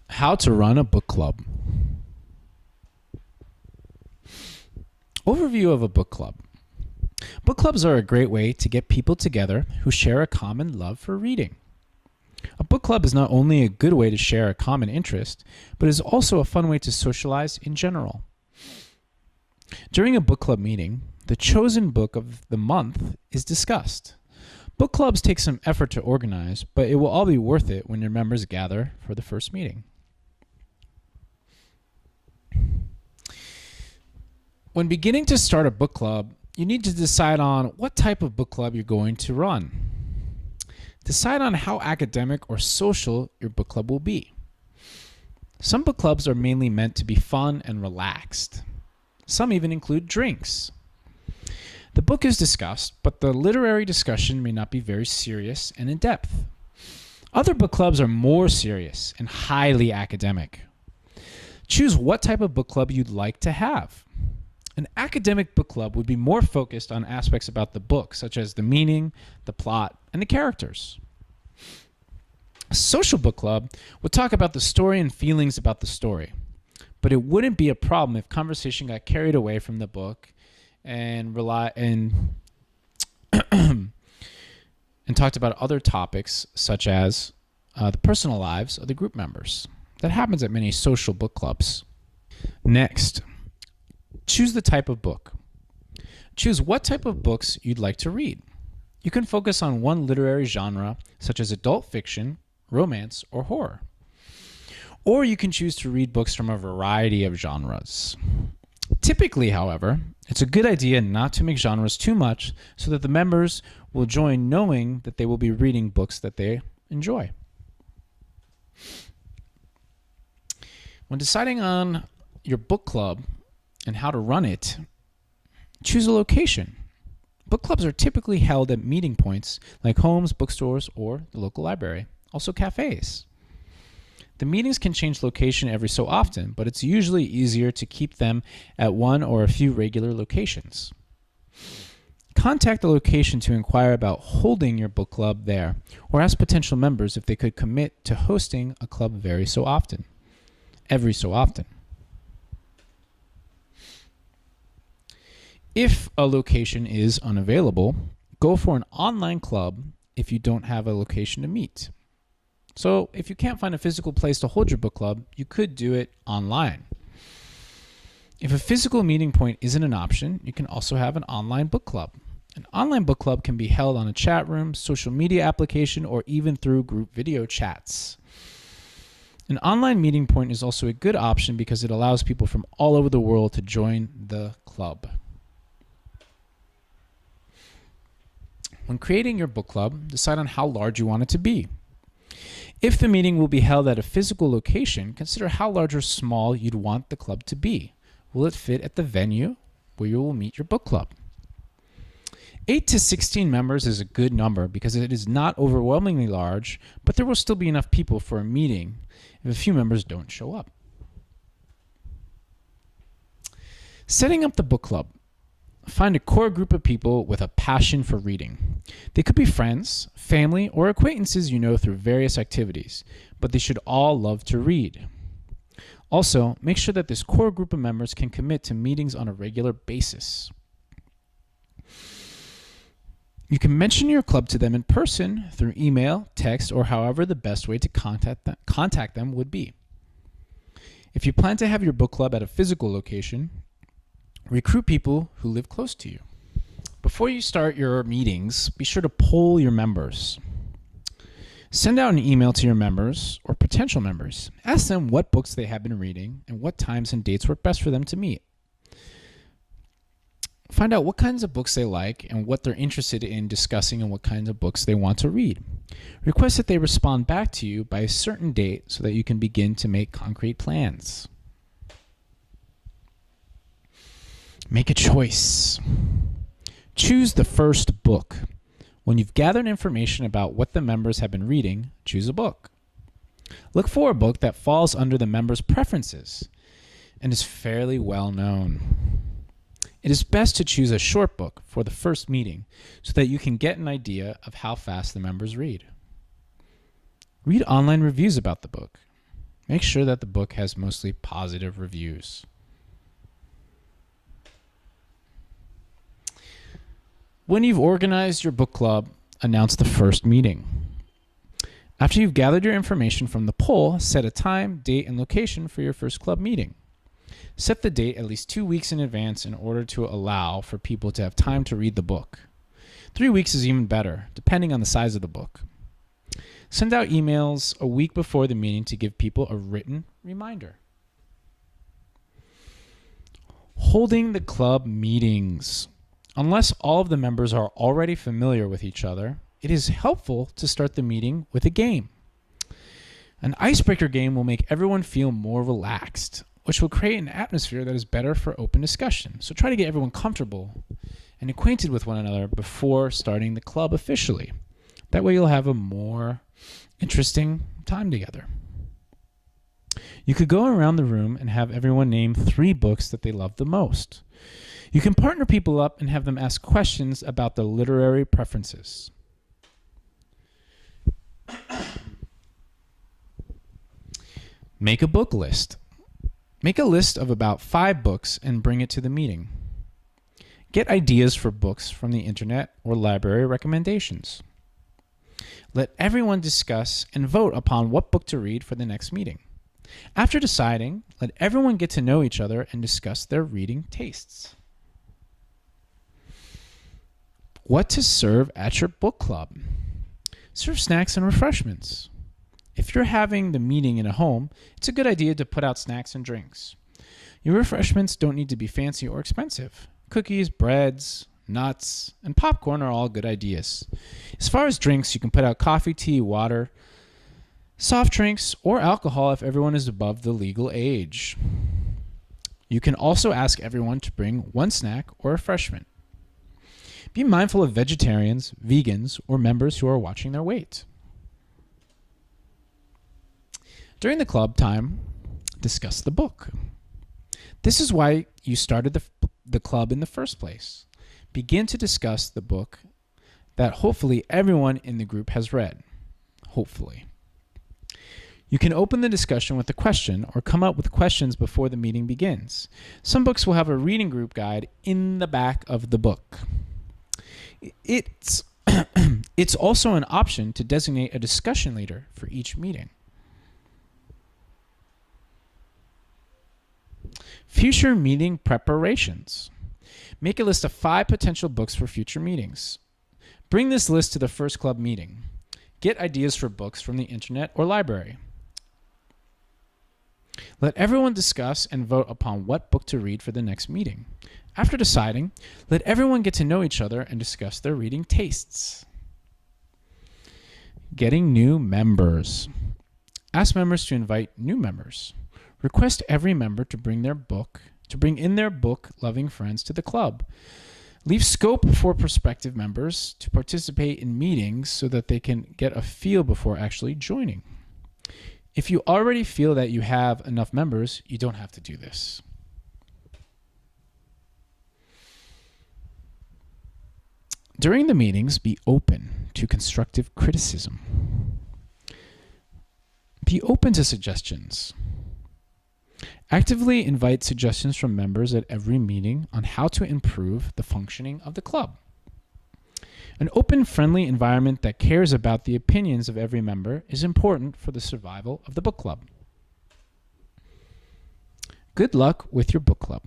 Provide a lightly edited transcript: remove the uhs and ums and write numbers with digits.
How to run a book club. Overview of a book club. Book clubs are a great way to get people together who share a common love for reading. A book club is not only a good way to share a common interest, but is also a fun way to socialize in general. During a book club meeting, the chosen book of the month is discussed. Book clubs take some effort to organize, but it will all be worth it when your members gather for the first meeting. When beginning to start a book club, you need to decide on what type of book club you're going to run. Decide on how academic or social your book club will be. Some book clubs are mainly meant to be fun and relaxed. Some even include drinks. The book is discussed, but the literary discussion may not be very serious and in-depth. Other book clubs are more serious and highly academic. Choose what type of book club you'd like to have. An academic book club would be more focused on aspects about the book, such as the meaning, the plot, and the characters. A social book club would talk about the story and feelings about the story, but it wouldn't be a problem if conversation got carried away from the book and talked about other topics such as the personal lives of the group members. That happens at many social book clubs. Next, choose the type of book. Choose what type of books you'd like to read. You can focus on one literary genre, such as adult fiction, romance, or horror. Or you can choose to read books from a variety of genres. Typically, however, it's a good idea not to make genres too much so that the members will join knowing that they will be reading books that they enjoy. When deciding on your book club and how to run it, choose a location. Book clubs are typically held at meeting points like homes, bookstores, or the local library, also cafes. The meetings can change location every so often, but it's usually easier to keep them at one or a few regular locations. Contact the location to inquire about holding your book club there, or ask potential members if they could commit to hosting a club every so often. If a location is unavailable, go for an online club if you don't have a location to meet. So if you can't find a physical place to hold your book club, you could do it online. If a physical meeting point isn't an option, you can also have an online book club. An online book club can be held on a chat room, social media application, or even through group video chats. An online meeting point is also a good option because it allows people from all over the world to join the club. When creating your book club, decide on how large you want it to be. If the meeting will be held at a physical location, consider how large or small you'd want the club to be. Will it fit at the venue where you will meet your book club? 8 to 16 members is a good number because it is not overwhelmingly large, but there will still be enough people for a meeting if a few members don't show up. Setting up the book club. Find a core group of people with a passion for reading. They could be friends, family, or acquaintances you know through various activities, but they should all love to read. Also, make sure that this core group of members can commit to meetings on a regular basis. You can mention your club to them in person through email, text, or however the best way to contact them would be. If you plan to have your book club at a physical location, recruit people who live close to you. Before you start your meetings, be sure to poll your members. Send out an email to your members or potential members. Ask them what books they have been reading and what times and dates work best for them to meet. Find out what kinds of books they like and what they're interested in discussing and what kinds of books they want to read. Request that they respond back to you by a certain date so that you can begin to make concrete plans. Make a choice. Choose the first book. When you've gathered information about what the members have been reading, choose a book. Look for a book that falls under the members' preferences and is fairly well known. It is best to choose a short book for the first meeting so that you can get an idea of how fast the members read. Read online reviews about the book. Make sure that the book has mostly positive reviews. When you've organized your book club, announce the first meeting. After you've gathered your information from the poll, set a time, date, and location for your first club meeting. Set the date at least 2 weeks in advance in order to allow for people to have time to read the book. 3 weeks is even better, depending on the size of the book. Send out emails a week before the meeting to give people a written reminder. Holding the club meetings. Unless all of the members are already familiar with each other, it is helpful to start the meeting with a game. An icebreaker game will make everyone feel more relaxed, which will create an atmosphere that is better for open discussion. So try to get everyone comfortable and acquainted with one another before starting the club officially. That way you'll have a more interesting time together. You could go around the room and have everyone name 3 books that they love the most. You can partner people up and have them ask questions about their literary preferences. Make a book list. Make a list of about 5 books and bring it to the meeting. Get ideas for books from the internet or library recommendations. Let everyone discuss and vote upon what book to read for the next meeting. After deciding, let everyone get to know each other and discuss their reading tastes. What to serve at your book club. Serve snacks and refreshments. If you're having the meeting in a home, it's a good idea to put out snacks and drinks. Your refreshments don't need to be fancy or expensive. Cookies, breads, nuts, and popcorn are all good ideas. As far as drinks, you can put out coffee, tea, water, soft drinks, or alcohol if everyone is above the legal age. You can also ask everyone to bring 1 snack or refreshment. Be mindful of vegetarians, vegans, or members who are watching their weight. During the club time, discuss the book. This is why you started the club in the first place. Begin to discuss the book that hopefully everyone in the group has read. Hopefully. You can open the discussion with a question or come up with questions before the meeting begins. Some books will have a reading group guide in the back of the book. It's also an option to designate a discussion leader for each meeting. Future meeting preparations. Make a list of 5 potential books for future meetings. Bring this list to the first club meeting. Get ideas for books from the internet or library. Let everyone discuss and vote upon what book to read for the next meeting. After deciding, let everyone get to know each other and discuss their reading tastes. Getting new members. Ask members to invite new members. Request every member to bring in their book-loving friends to the club. Leave scope for prospective members to participate in meetings so that they can get a feel before actually joining. If you already feel that you have enough members, you don't have to do this. During the meetings, be open to constructive criticism. Be open to suggestions. Actively invite suggestions from members at every meeting on how to improve the functioning of the club. An open, friendly environment that cares about the opinions of every member is important for the survival of the book club. Good luck with your book club.